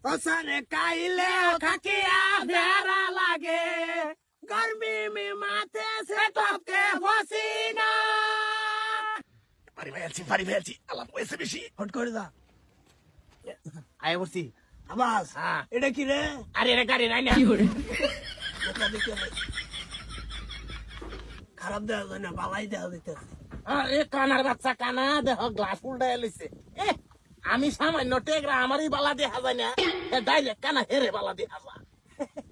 ओसरे काइले खकिया प्यारा लागे गर्मी में माथे से टपके पसीना পারি ফেলছি আল্লাহ পয়সা বেশি হট করে দা আয় বসি আবাস এটা কি রে আরে রে গাড়ি নাই না কি করে খারাপ দেওয়া যায় না বালাই দেওয়া দিতেছে আরে কানার বাচ্চা কানা দেহ গ্লাস উল্টায় লইছে আমি সামান্য টেকরা আমারই বালা দেখা যায় না ডাইরেক্ট কানা হেরে বালা দেখা যায়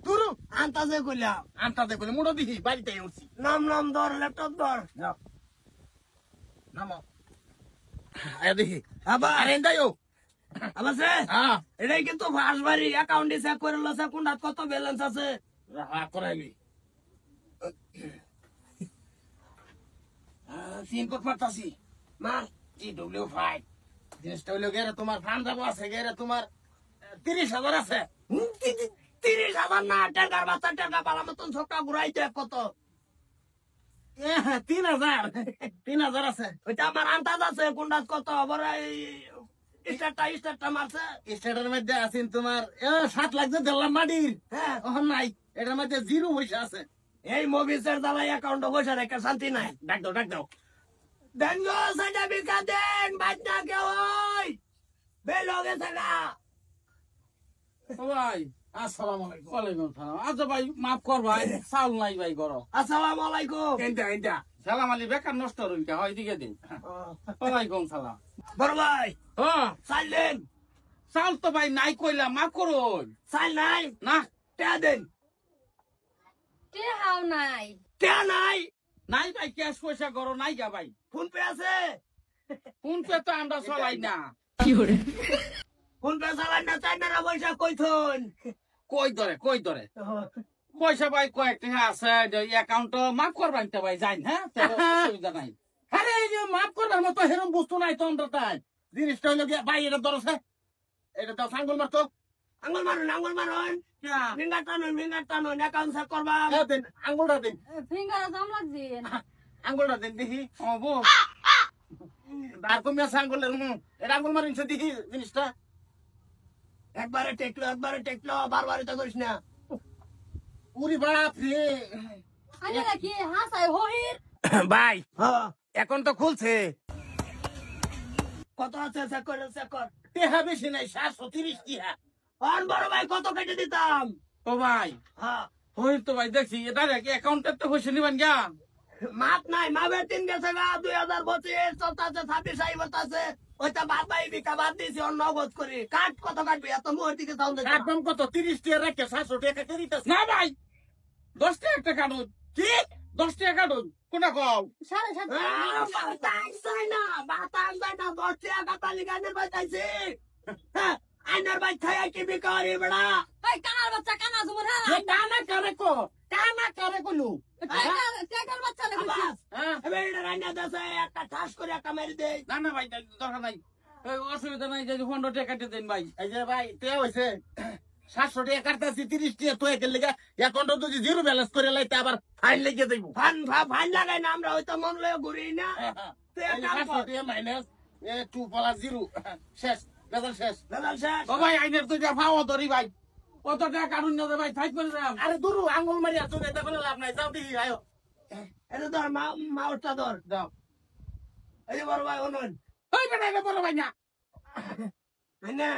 তুরু আন্তাজে কইলে মুড়ো দিহি বাড়িতে উঠছি নাম ধর ল্যাপটপ ধর নামো আয় দেখি আবার আরে এন্ডাইও আবাসে এটাই কিন্তু ফার্স্ট বাড়ি অ্যাকাউন্টে চেক করে লছে কোনটা কত ব্যালেন্স আছে করাইলি সিন কোড পাঠাছি মার GW5 জিনিসটা হইলো গেরে তোমার ফান্ড যাবো আছে গেরে তোমার 30,000 আছে 30,000 না টাকার বাচ্চা টাকা বালা মতন ছোটা ঘুরাইতে কত 3,000 আছে ওইটা আমার আন্দাজ আছে কোনটা কত আবার স্টারটা মারছে স্টারের মধ্যে আছেন তোমার 7 লাখ যে দিলাম মাটির ওহন নাই এটার মধ্যে জিরো পয়সা আছে এই মোবিসের দালাই অ্যাকাউন্টে পয়সা রেখে শান্তি নাই ডাক দাও দেন গো সেটা বিকা দেন বাচ্চা কে ওই বেলো গেছে না ভাই আসসালামু আলাইকুম ওয়ালাইকুম সালাম আচ্ছা ভাই মাফ কর ভাই চাউল নাই ভাই করো আসসালামু আলাইকুম এন্টা সালাম আলী বেকার নষ্ট হইন কে হয় দিকে দিন ওয়ালাইকুম সালাম বড় ভাই চাল দেন চাউল তো ভাই নাই কইলা মাফ করুন চাল নাই না টা দেন হাও নাই টা নাই নাই ভাই ক্যাশ পয়সা করো নাই গা ভাই ফোন পে আছে ফোন পে তো আমরা চলাই না ফোন পে চালাই না চাই না পয়সা কইথন কই ধরে পয়সা ভাই কয়েকটা আছে অ্যাকাউন্ট মাফ করবেন তো ভাই যাই হ্যাঁ অসুবিধা নাই আরে এই যে মাফ করবার মতো হেরম বস্তু নাই তো আমরা তাই জিনিসটা হইলো গিয়ে ভাই এটা ধরছে এটা তো আঙ্গুল মারতো আঙ্গুল মারুন ফিঙ্গার টানুন অ্যাকাউন্ট চেক করবা দিন আঙ্গুলটা দিন ফিঙ্গার জাম লাগছে আঙ্গুলটা দিন দেখি ও বো দাঁড় কমে আছে আঙ্গুলের এটা আঙ্গুল মারিনছে দেখি জিনিসটা একবারে টেকলো বারবার এটা করিস না উরি বাপ রে আরে কি হাসাই হইর ভাই এখন তো খুলছে কত আছে চেক কর টেহা বেশি নাই 730 টিহা আর বড় ভাই কত কেটে দিতাম ও ভাই হইর তো ভাই দেখছি এটা অ্যাকাউন্টের তো পয়সা নিবেন গা মাপ নাই মাপের 3 গেছে গা 2025 চলতেছে 26 আই বলতাছে ওইটা বাদ ভাই বিকা বাদ দিছি অন্য নগদ করি কত কাটবি এত মোর দিকে সাউন্ড কাটবাম কত 30 টাকা রেখে 700 টাকা কে দিতাছ না ভাই 10 টাকা কাটুন কি 10 টাকা কাটুন কোনটা কও 7.5 বাতাস যায় না 10 টাকা তালি গানের বাজাইছি আইনার ভাই খায়া কি বিকারি বড়া এই কানার বাচ্চা কানা জুমরা এ কানা করে কলু টাকার বাচ্চা লাগছে এবার এটা রান্না দাসে একটা ঠাস করে একটা মেরে দে না ভাই দরকার নাই অসুবিধা নাই যে 15 টাকা কাটে দেন ভাই এই যে ভাই তে হইছে 700 টাকা কাটতাছি 30 টাকা তো একের লাগা অ্যাকাউন্ট যদি জিরো ব্যালেন্স করে লাইতে আবার ফাইন লেগে যাইবো ফাইন লাগাই না আমরা হয়তো মন লয়ে ঘুরি না তে 700 টাকা মাইনাস 2 প্লাস 0 শেষ বেজাল শেষ ও ভাই আইনের তো যা ফাও ধরি ভাই কত টাকা কাটুন না ভাই ফাইট করে যাও আরে দূর আঙ্গুল মারি আছো এটা কোনো লাভ নাই যাও দেখি আয়ো এটা ধর মাউসটা ধর দাও এই বড় ভাই অনুন ওই বেটা এটা বড় ভাই না না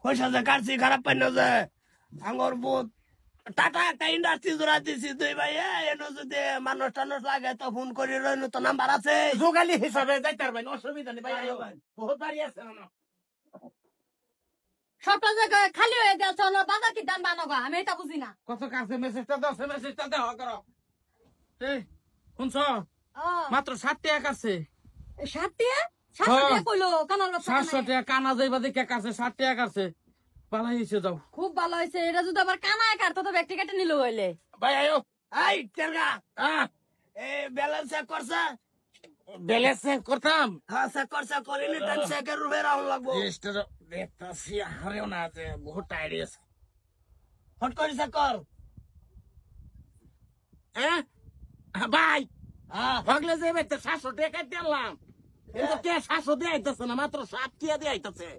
পয়সা যে কাটছি খারাপ পাই না যে আঙ্গর বুত টাটা একটা ইন্ডাস্ট্রি জোড়া দিছি তুই ভাই এনো যদি মানুষ টানুষ লাগে তো ফোন করি রইনু তো নাম্বার আছে যোগালি হিসাবে যাইতে পারবেন অসুবিধা নেই ভাই আয়ো বহুত বাড়ি আছে না সবটা জায়গায় খালি হয়ে গেছে না বাজার কি দান বানাগো আমি এটা বুঝি না কত কাছে মেসেজটা দাও করো এই শুনছ মাত্র 60 টাকা আছে 60 টাকা কইলো কানার বাচ্চা 700 টাকা কানা যাইবা দেখে কাছে 60 টাকা আছে পালাই এসে যাও খুব ভালো হইছে এটা যদি আবার কানায় কাটতো তো ব্যক্তি কেটে নিল হইলে ভাই আয়ো এই তেলগা এ ব্যালেন্স চেক করছ ব্যালেন্স চেক করতাম হ্যাঁ চেক করছ করিনি টাইম চেকের রুমে রাউন্ড লাগবো রেজিস্টার দেখতাছি হারেও না যে বহুত টাইট আছে ফট করে চেক কর ভাই ভাগলে যে ভাই 700 টাকা দিলাম কিন্তু কে 700 দিয়ে আইতাছে না মাত্র 7 টাকা দিয়ে আইতাছে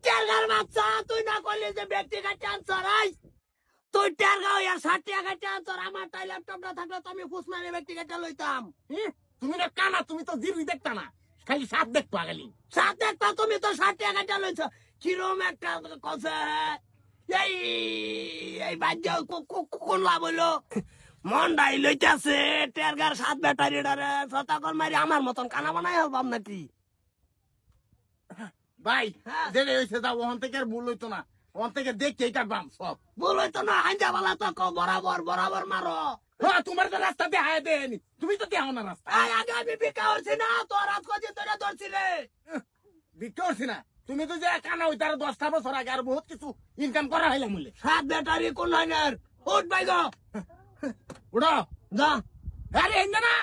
তেলগার বাচ্চা তুই না করলি যে ব্যক্তিগত চান্সার আই তুই টেরগাঁও আর 60 টাকা চান্সার আমার তাই ল্যাপটপ না থাকলে তো আমি ফুসমানে ব্যক্তিগত লইতাম তুমি না কানা তুমি তো জিরুই দেখতা না খালি সাত দেখবা খালি সাত দেখতা তুমি তো 60 টাকা লইছ কিরম একটা কথা এই এই বাজ্য কোন লাভ হইলো মন্ডাই লইতাছে টেরগার 7 ব্যাটারি ডারে সতাকল মারি আমার মতন কানা বানাই হবাম নাকি ভাই যেটা হয়েছে তা ওখান থেকে আর ভুল হইতো না ওখান থেকে দেখে এটা বাম সব ভুল হইতো না হাঞ্জাবালা তো বরাবর বরাবর মারো হ্যাঁ তোমার তো রাস্তা দেখায় দেয়নি তুমি তো দেখাও না রাস্তা আগে আমি বিকা হচ্ছি না তোর রাত কদিন ধরে ধরছি রে বিক্রি করছি না তুমি তো যে কানা ওই তার 10টা বছর আগে আর বহুত কিছু ইনকাম করা হইলে মূল্যে 7 ব্যাটারি কোন লাইনের উঠ ভাই গো উড়ো যা আরে এই না